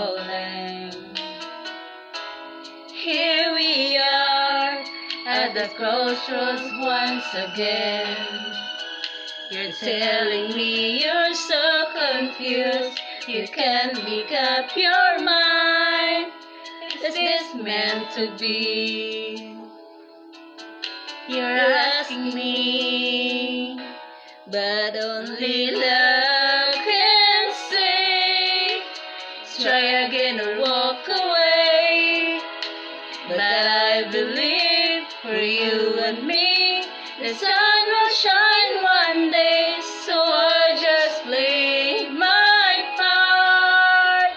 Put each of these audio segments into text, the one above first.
falling. Here we are at the crossroads once again. You're telling me you're so confused, you can't make up your mind. Is this meant to be? You're asking me, but only love can say, try again or walk away. But I believe for you and me, the sun will shine one day, so I'll just play my part.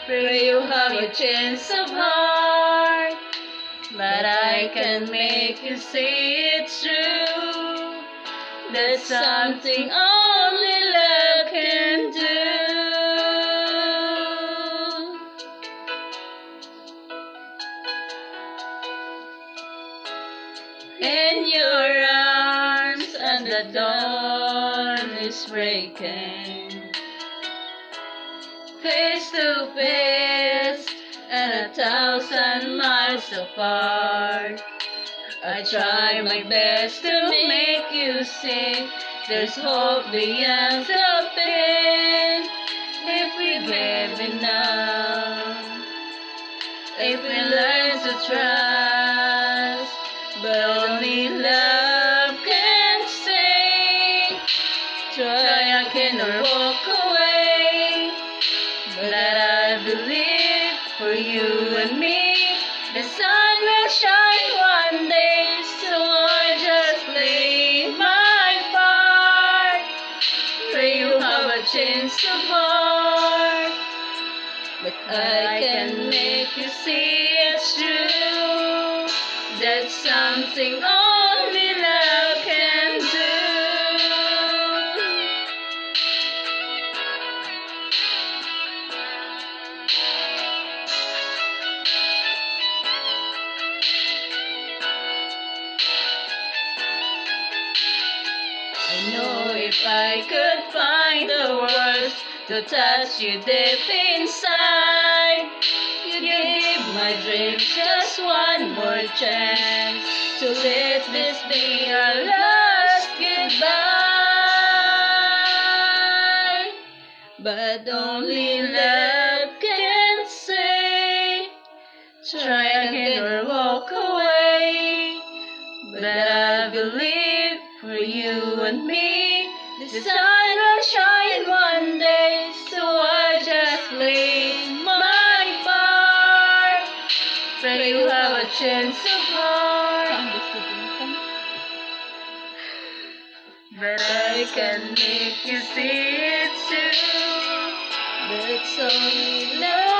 Pray you have a chance of heart, but I can make you see it's true. That's something only love can do. In your arms and the dawn is breaking, face to face and 1,000 miles apart. I try my best to make you see there's hope beyond the pain. If we give enough, if we learn to trust, but only love can say, try again or walk away. But I believe for you and me, the sun will shine one day, so I just play my part. Pray you have a chance of heart, but I can make you see it's true. That's something only love can do. I know if I could find the words to touch you deep inside, you'd give my dreams just one more chance to let this be our last goodbye. But only love can say, try again or walk away. But I believe for you and me, the sun will shine one day, so I just play my part. Pray you have a chance of heart, but I can make you see it's true. That's only love.